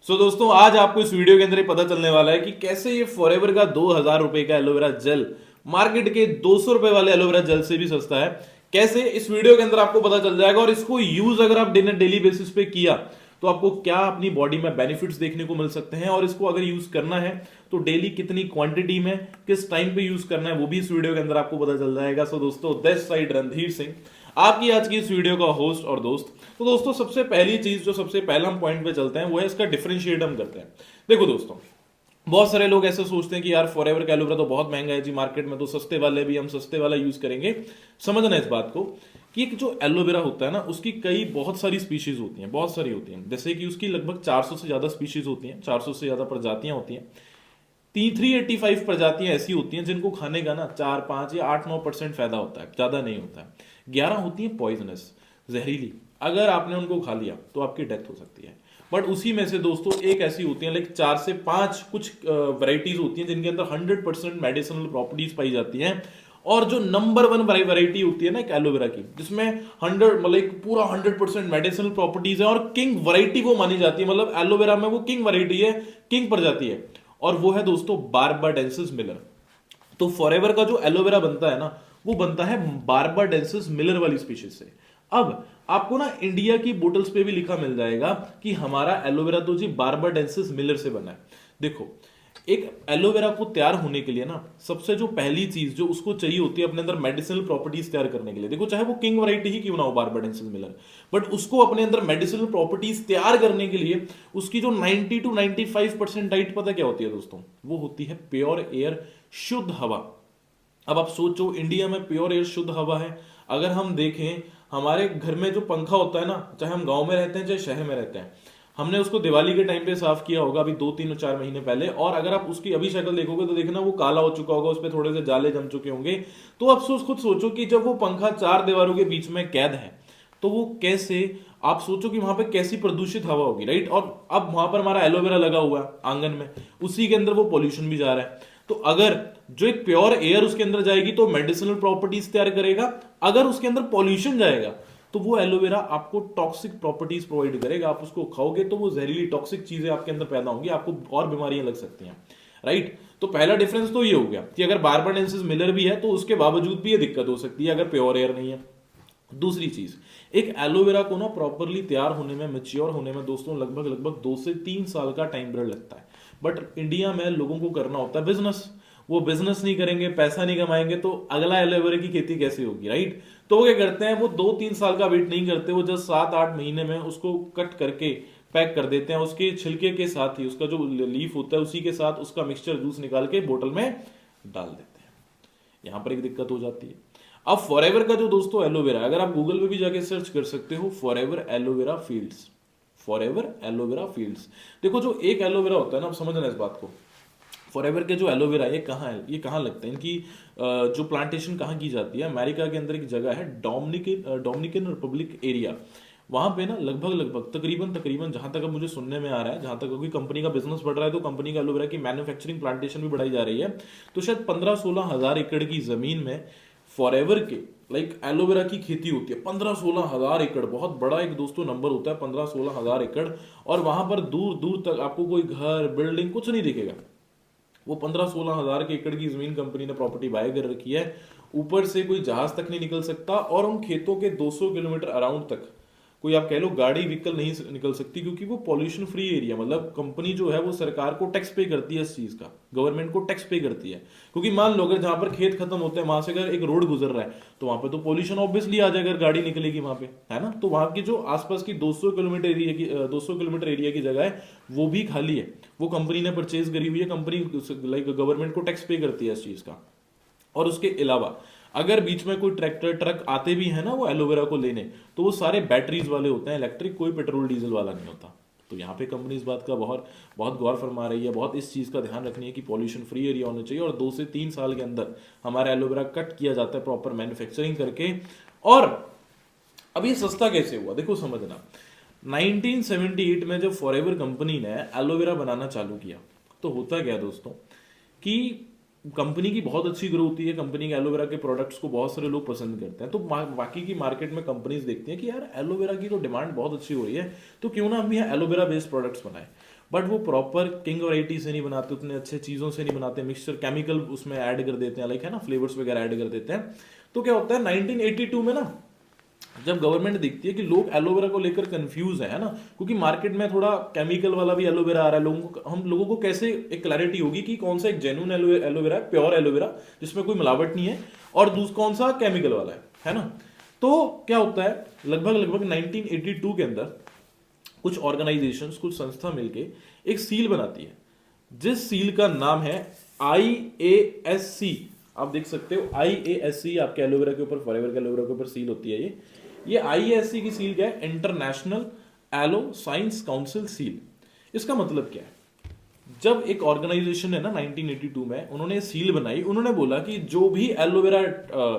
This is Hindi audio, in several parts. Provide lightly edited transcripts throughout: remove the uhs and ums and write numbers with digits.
दोस्तों आज आपको इस वीडियो के अंदर ये पता चलने वाला है कि कैसे ये फॉरएवर का 2000 रुपए का एलोवेरा जेल मार्केट के 200 रुपए वाले एलोवेरा जेल से भी सस्ता है। कैसे इस वीडियो के अंदर आपको पता चल जाएगा और इसको यूज अगर आप डेली बेसिस पे किया तो आपको क्या अपनी बॉडी में बेनिफिट्स देखने को मिल सकते हैं, और इसको अगर यूज करना है तो डेली कितनी क्वांटिटी में किस टाइम पे यूज करना है वो भी इस वीडियो के अंदर आपको पता चल जाएगा। दोस्तों दिस साइड रणधीर सिंह, आपकी आज की इस वीडियो का होस्ट और दोस्त। तो दोस्तों सबसे पहली चीज जो सबसे पहला हम पॉइंट पे चलते हैं वो है इसका डिफरेंशिएट हम करते हैं। देखो दोस्तों, बहुत सारे लोग ऐसे सोचते हैं कि यार फॉरएवर का एलोवेरा तो बहुत महंगा है जी मार्केट में, तो सस्ते वाले भी हम सस्ते वाला यूज करेंगे। समझना इस बात को कि एक जो एलोवेरा होता है ना उसकी कई बहुत सारी स्पीशीज होती हैं, बहुत सारी होती हैं। जैसे कि उसकी लगभग 400 से ज्यादा स्पीशीज होती हैं, 400 से ज्यादा प्रजातियां होती हैं। 385 प्रजातियां ऐसी होती हैं जिनको खाने का ना 4, 5 या 8, 9% फायदा होता है, ज्यादा नहीं होता है। 11 होती है पॉइजनस, जहरीली, अगर आपने उनको खा लिया तो आपकी डेथ हो सकती है। बट उसी में से दोस्तों एक ऐसी होती है, लाइक 4 से 5 कुछ वैरायटीज होती हैं जिनके अंदर 100% मेडिसिनल प्रॉपर्टीज पाई जाती हैं। और जो नंबर 1 वैरायटी होती है ना एक एलोवेरा की, जिसमें 100 मतलब पूरा 100% मेडिसिनल प्रॉपर्टीज है और किंग वैरायटी वो मानी जाती है, मतलब एलोवेरा में वो किंग वैरायटी है, किंग प्रजाति है, और वो है दोस्तों बारबाडेंसिस मिलर। तो फॉरएवर का जो एलोवेरा बनता है ना वो बनता है बारबाडेंसिस मिलर वाली स्पीशीज से। अब आपको ना इंडिया की बोटल्स पे भी लिखा मिल जाएगा कि हमारा एलोवेरा तो जी बारबाडेंसिस मिलर से बना है। देखो, एक एलोवेरा को तैयार होने के लिए ना सबसे जो पहली चीज जो उसको चाहिए होती है अपने अंदर मेडिसिनल प्रॉपर्टीज तैयार करने के लिए, देखो चाहे वो किंग वैरायटी ही क्यों ना हो बारबाडेंसिस मिलर, बट उसको अपने अंदर मेडिसिनल प्रॉपर्टीज तैयार करने के लिए उसकी जो 90 to 95% डाइट पता क्या होती है दोस्तों, वो होती है प्योर एयर, शुद्ध हवा। अब आप सोचो इंडिया में प्योर एयर शुद्ध हवा है। अगर हम देखें हमारे घर में जो पंखा होता है ना, चाहे हम गांव में रहते हैं चाहे शहर में रहते हैं, हमने उसको दिवाली के टाइम पे साफ किया होगा अभी 2, 3 और 4 महीने पहले, और अगर आप उसकी अभी शक्ल देखोगे तो देखना वो काला हो चुका होगा, उस पर थोड़े से जाले जम चुके होंगे। तो अब खुद सोचो कि जब वो पंखा 4 दीवारों के बीच में कैद है तो वो कैसे, आप सोचो कि वहां पे कैसी प्रदूषित हवा होगी, राइट। और अब वहां पर हमारा एलोवेरा लगा हुआ है आंगन में, उसी के अंदर वो पॉल्यूशन भी जा रहा है। तो अगर जो एक प्योर एयर उसके अंदर जाएगी तो मेडिसिनल प्रॉपर्टीज तैयार करेगा, अगर उसके अंदर पॉल्यूशन जाएगा तो वो एलोवेरा आपको टॉक्सिक प्रॉपर्टीज प्रोवाइड करेगा। आप उसको खाओगे तो वो जहरीली टॉक्सिक चीजें आपके अंदर पैदा होंगी, आपको और बीमारियां लग सकती हैं, राइट। तो पहला डिफरेंस तो ये हो गया कि अगर बारबाडेंसिस मिलर भी है तो उसके बावजूद भी ये दिक्कत हो सकती है अगर प्योर एयर नहीं है। दूसरी चीज, एक एलोवेरा को ना प्रॉपरली तैयार होने में, मैच्योर होने में दोस्तों लगभग लगभग 2 से 3 साल का टाइम पीरियड लगता है। बट इंडिया में लोगों को करना होता है बिजनेस, वो बिजनेस नहीं करेंगे, पैसा नहीं कमाएंगे तो अगला एलोवेरा की खेती कैसे होगी, राइट। तो वो क्या करते हैं, वो 2, 3 साल का वेट नहीं करते, वो जस्ट 7, 8 महीने में उसको कट करके पैक कर देते हैं, उसके छिलके के साथ ही उसका जो लीफ होता है उसी के साथ उसका मिक्सचर जूस निकाल के बोतल में डाल देते हैं। यहां पर एक दिक्कत हो जाती है। अब फॉरएवर का जो दोस्तों एलोवेरा, अगर आप गूगल पे भी जाके सर्च कर सकते हो forever aloe vera fields, forever aloe vera fields. देखो जो एक एलोवेरा होता है ना, आप समझना इस बात को, फॉरएवर के जो एलोवेरा ये कहाँ है, ये कहाँ लगता है, इनकी जो प्लांटेशन कहाँ की जाती है, अमेरिका के अंदर एक जगह है डोमिनिकन रिपब्लिक एरिया। वहां पे ना लगभग लगभग तकरीबन जहां तक अब मुझे सुनने में आ रहा है, जहां तक कोई कंपनी का बिजनेस बढ़ रहा है तो कंपनी का एलोवेरा की मैन्युफैक्चरिंग प्लांटेशन भी बढ़ाई जा रही है। तो शायद 15-16 हजार एकड़ की जमीन में फॉरएवर के लाइक एलोवेरा की खेती होती है। 15-16 हजार एकड़ बहुत बड़ा एक दोस्तों नंबर होता है, 15-16 हजार एकड़। और वहां पर दूर दूर तक आपको कोई घर बिल्डिंग कुछ नहीं दिखेगा। वो 15-16 हजार के एकड़ की जमीन कंपनी ने प्रॉपर्टी बाय कर रखी है, ऊपर से कोई जहाज तक नहीं निकल सकता, और उन खेतों के 200 किलोमीटर अराउंड तक कोई आप कह लो गाड़ी व्हीकल नहीं निकल सकती, क्योंकि वो पॉल्यूशन फ्री एरिया, मतलब कंपनी जो है वो सरकार को टैक्स पे करती है, इस चीज का गवर्नमेंट को टैक्स पे करती है। क्योंकि मान लो अगर जहां पर खेत खत्म होते हैं वहां से अगर एक रोड गुजर रहा है तो वहां पे तो पॉल्यूशन ऑब्वियसली आ जाएगा, अगर गाड़ी निकलेगी वहां पे, है ना। तो वहां की जो आसपास की 200 किलोमीटर एरिया की जगह है वो भी खाली है, वो कंपनी ने परचेज करी हुई है, कंपनी लाइक गवर्नमेंट को टैक्स पे करती है इस चीज का। और उसके अलावा अगर बीच में कोई ट्रैक्टर ट्रक आते भी है ना वो एलोवेरा को लेने, तो वो सारे बैटरीज वाले होते हैं, इलेक्ट्रिक, कोई पेट्रोल डीजल वाला नहीं होता। तो यहाँ पे कंपनी इस बात का बहुत बहुत गौर फरमा रही है, बहुत इस चीज का ध्यान रखनी है कि पॉल्यूशन फ्री एरिया होना चाहिए। और 2 से 3 साल के अंदर हमारा एलोवेरा कट किया जाता है प्रॉपर मैन्युफैक्चरिंग करके। और अब ये सस्ता कैसे हुआ, देखो समझना, 1978 में जब फॉरएवर कंपनी ने एलोवेरा बनाना चालू किया तो होता क्या दोस्तों कि कंपनी की बहुत अच्छी ग्रोथ होती है, कंपनी के एलोवेरा के प्रोडक्ट्स को बहुत सारे लोग पसंद करते हैं, तो बाकी की मार्केट में कंपनीज देखती हैं कि यार एलोवेरा की तो डिमांड बहुत अच्छी हो रही है, तो क्यों ना हम यहाँ एलोवेरा बेस्ड प्रोडक्ट्स बनाएं। बट वो प्रॉपर किंग वैरायटी से नहीं बनाते, उतने अच्छे चीज़ों से नहीं बनाते, मिक्सचर केमिकल उसमें ऐड कर देते हैं, लाइक है ना, फ्लेवर्स वगैरह ऐड कर देते हैं। तो क्या होता है 1982 में ना, जब गवर्नमेंट देखती है कि लोग एलोवेरा को लेकर कंफ्यूज है ना, क्योंकि मार्केट में थोड़ा केमिकल वाला भी एलोवेरा आ रहा है, हम लोगों को कैसे एक क्लैरिटी होगी कि कौन सा एक जेन्युइन एलोवेरा है, प्योर एलोवेरा जिसमें कोई मिलावट नहीं है, और कौन सा केमिकल वाला है ना। तो क्या होता है लगभग 1982 के अंदर कुछ ऑर्गेनाइजेशंस, कुछ संस्था मिलके एक सील बनाती है, जिस सील का नाम है IASC। आप देख सकते हो IASC आपके एलोवेरा के ऊपर, फॉरएवर के एलोवेरा के ऊपर सील होती है। ये IASC की सील क्या है? International aloe science council seal. इसका मतलब क्या है? जब एक ऑर्गेनाइजेशन है ना 1982 में उन्होंने सील बनाई, उन्होंने बोला कि जो भी एलोवेरा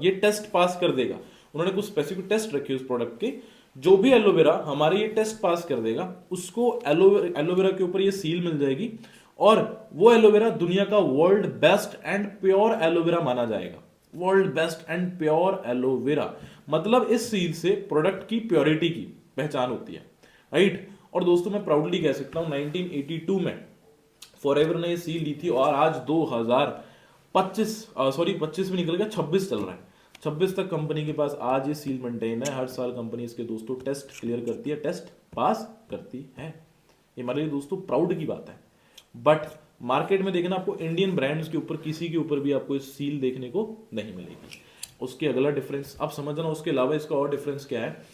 ये टेस्ट पास कर देगा, उन्होंने कुछ स्पेसिफिक टेस्ट रखे उस प्रोडक्ट के, जो भी एलोवेरा हमारे ये टेस्ट पास कर देगा उसको एलोवेरा के ऊपर ये सील मिल जाएगी, और वो एलोवेरा दुनिया का world best and pure aloe vera माना जाएगा। World best and pure aloe vera मतलब इस सील से प्रोडक्ट की प्योरिटी की पहचान होती है, राइट। और दोस्तों मैं प्राउडली कह सकता हूं 1982 में फॉरएवर ने ये सील ली थी, और आज 25 में निकल गया, 26 चल रहा है, 26 तक कंपनी के पास आज ये सील मेंटेन है। हर साल कंपनी इसके दोस्तों टेस्ट क्लियर करती है, टेस्ट पास करती है। ये हमारे लिए दोस्तों प्राउड की बात है। बट मार्केट में देखना आपको इंडियन ब्रांड्स के ऊपर किसी के ऊपर भी आपको इस सील देखने को नहीं मिलेगी। उसके अगला डिफरेंस आप समझना, उसके अलावा इसका और डिफरेंस क्या है।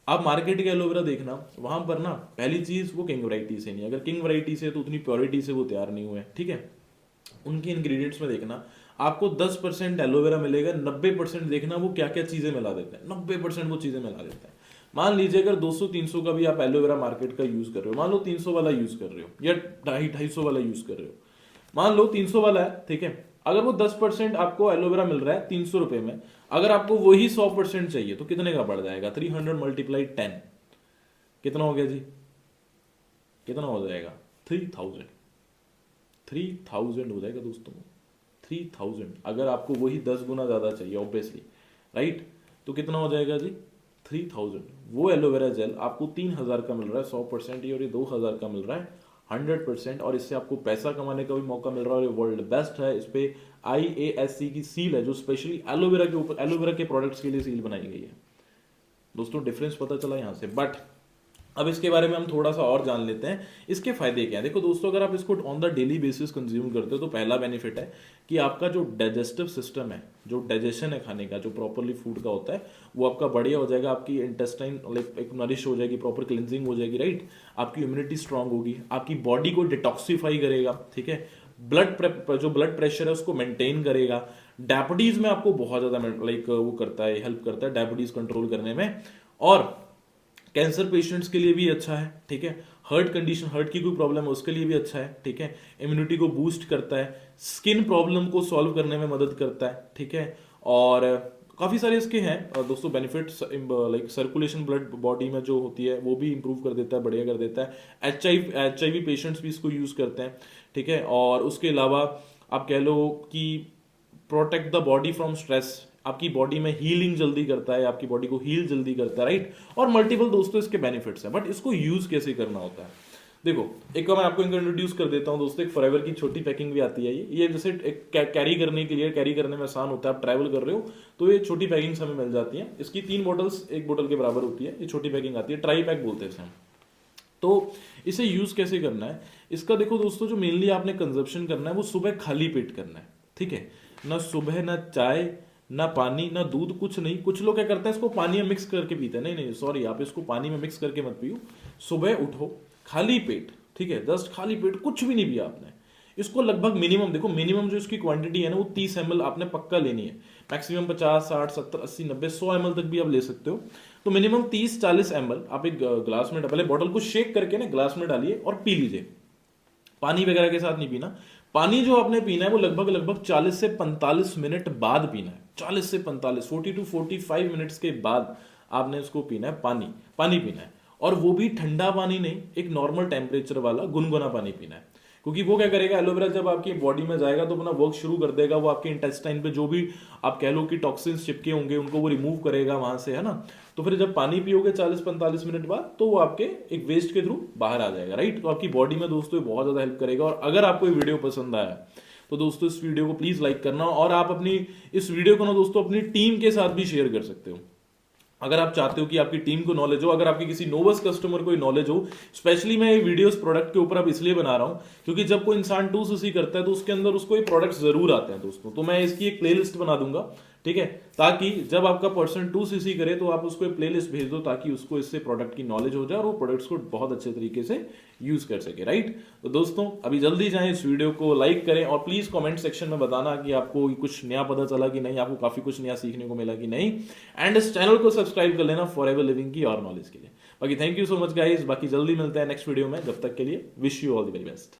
आप मार्केट के एलोवेरा देखना, वहां पर ना पहली चीज वो किंग वैरायटी से नहीं, अगर किंग वैरायटी से तो उतनी प्योरिटी से वो तैयार नहीं हुए, ठीक है। उनके इंग्रेडिएंट्स में देखना आपको 10% एलोवेरा मिलेगा, 90% देखना वो क्या क्या चीजें मिला देते हैं, 90% वो चीजें मिला देते हैं। मान लीजिए अगर 200-300 का भी आप एलोवेरा मार्केट का यूज कर रहे हो, मान लो 300 वाला यूज कर रहे हो या 250 वाला यूज कर रहे हो, मान लो 300 वाला है, ठीक है। अगर वो 10% आपको एलोवेरा मिल रहा है 300 रुपए में, अगर आपको वही 100% चाहिए तो कितने का बढ़ जाएगा? 300 मल्टीप्लाई 10 कितना हो गया जी? कितना हो जाएगा? 3000 हो जाएगा दोस्तों, 3000। अगर आपको वही 10 गुना ज्यादा चाहिए ऑब्वियसली, राइट, तो कितना हो जाएगा जी? 3000। वो एलोवेरा जेल आपको 3000 का मिल रहा है 100% ही, और ये 2000 का मिल रहा है 100%, और इससे आपको पैसा कमाने का भी मौका मिल रहा है, और ये वर्ल्ड बेस्ट है। इस पे IASC की सील है जो स्पेशली एलोवेरा के ऊपर, एलोवेरा के प्रोडक्ट्स के लिए सील बनाई गई है। दोस्तों डिफरेंस पता चला यहाँ से। बट अब इसके बारे में हम थोड़ा सा और जान लेते हैं, इसके फायदे क्या है। देखो दोस्तों, अगर आप इसको on the daily basis consume करते हो तो पहला बेनिफिट है कि आपका जो डाइजेस्टिव सिस्टम है, जो डाइजेशन है खाने का, जो प्रॉपरली फूड का होता है, वो आपका बढ़िया हो जाएगा। आपकी इंटेस्टाइन लाइक एक नरिश हो जाएगी, प्रॉपर क्लिनजिंग हो जाएगी, राइट। आपकी इम्यूनिटी स्ट्रांग होगी, आपकी बॉडी को डिटॉक्सीफाई करेगा, ठीक है। जो ब्लड प्रेशर है उसको मेंटेन करेगा। डायबिटीज में आपको बहुत ज्यादा लाइक वो करता है, हेल्प करता है डायबिटीज कंट्रोल करने में। और कैंसर पेशेंट्स के लिए भी अच्छा है, ठीक है। हार्ट कंडीशन, हार्ट की कोई प्रॉब्लम है उसके लिए भी अच्छा है, ठीक है। इम्यूनिटी को बूस्ट करता है, स्किन प्रॉब्लम को सॉल्व करने में मदद करता है, ठीक है। और काफी सारे इसके हैं दोस्तों benefits, like circulation blood body में जो होती है वो भी इंप्रूव कर देता है, बढ़िया कर देता है। HIV पेशेंट्स भी इसको यूज करते हैं, ठीक है। और उसके अलावा आप कह लो कि protect the body from stress, आपकी बॉडी में हीलिंग जल्दी करता है, आपकी बॉडी को हील जल्दी करता है, राइट। और मल्टीपल दोस्तों इसके बेनिफिट्स हैं। बट इसको यूज कैसे करना होता है, देखो एक मैं आपको इनको इंट्रोड्यूस कर देता हूं दोस्तों। एक फॉरएवर की छोटी पैकिंग भी आती है, ये जैसे कैरी करने के लिए, कैरी करने में आसान होता है। आप ट्रैवल कर रहे हो तो ये छोटी पैकिंग्स हमें मिल जाती हैं। इसकी 3 बॉटल्स एक बोतल के बराबर होती है, ये छोटी पैकिंग आती है, ट्राई पैक बोलते हैं इसे हम। तो इसे यूज कैसे करना है इसका देखो दोस्तों, जो मेनली आपने कंजप्शन करना है वो सुबह खाली पेट करना है, ठीक है। ना सुबह ना चाय ना पानी ना दूध, कुछ नहीं। कुछ लोग क्या करते हैं इसको पानी में मिक्स करके पीते हैं, नहीं नहीं सॉरी, आप इसको पानी में मिक्स करके मत पियो। सुबह उठो खाली पेट, ठीक है, जस्ट खाली पेट, कुछ भी नहीं पिया आपने। इसको लगभग मिनिमम देखो, मिनिमम जो इसकी क्वांटिटी है ना वो 30 ml आपने पक्का लेनी है। मैक्सिमम 50, 60, 70, 80, 90, 100 ml तक भी आप ले सकते हो। तो मिनिमम 30-40 ml आप एक ग्लास में, पहले बॉटल को शेक करके ना ग्लास में डालिए और पी लीजिए। पानी वगैरह के साथ नहीं पीना। पानी जो आपने पीना है वो लगभग 40 से 45 मिनट बाद पीना है। 40 से 45, 40 to 45 मिनट्स के बाद आपने इसको पीना है, पानी पीना है। और वो भी ठंडा पानी नहीं, एक नॉर्मल टेम्परेचर वाला गुनगुना पानी पीना है। क्योंकि वो क्या करेगा, एलोवेरा जब आपकी बॉडी में जाएगा तो अपना वर्क शुरू कर देगा, वो आपके इंटेस्टाइन पे जो भी आप कह लो कि टॉक्सिन्स चिपके होंगे उनको वो रिमूव करेगा वहां से, है ना। तो फिर जब पानी पियोगे 40-45 मिनट बाद तो वो आपके एक वेस्ट के थ्रू बाहर आ जाएगा, राइट। तो आपकी बॉडी में दोस्तों ये बहुत ज्यादा हेल्प करेगा। और अगर आपको ये वीडियो पसंद आया तो दोस्तों इस वीडियो को प्लीज लाइक करना, और आप अपनी इस वीडियो को ना दोस्तों अपनी टीम के साथ भी शेयर कर सकते हो। अगर आप चाहते हो कि आपकी टीम को नॉलेज हो, अगर आपके किसी नोवस कस्टमर को नॉलेज हो, स्पेशली मैं ये वीडियोस प्रोडक्ट के ऊपर अब इसलिए बना रहा हूं क्योंकि जब कोई इंसान 2cc करता है तो उसके अंदर उसको ये प्रोडक्ट्स जरूर आते हैं दोस्तों। तो मैं इसकी एक प्लेलिस्ट बना दूंगा, ठीक है, ताकि जब आपका पर्सन 2cc करे तो आप उसको एक प्लेलिस्ट भेज दो ताकि उसको इससे प्रोडक्ट की नॉलेज हो जाए और वो प्रोडक्ट्स को बहुत अच्छे तरीके से यूज कर सके, राइट। तो दोस्तों अभी जल्दी जाएं, इस वीडियो को लाइक करें और प्लीज कमेंट सेक्शन में बताना कि आपको कुछ नया पता चला कि नहीं, आपको काफी कुछ नया सीखने को मिला कि नहीं। एंड इस चैनल को सब्सक्राइब कर लेना फॉरएवर लिविंग की और नॉलेज के लिए। बाकी thank you so much guys, बाकी जल्दी मिलते हैं नेक्स्ट वीडियो में। जब तक के लिए wish you all the very best.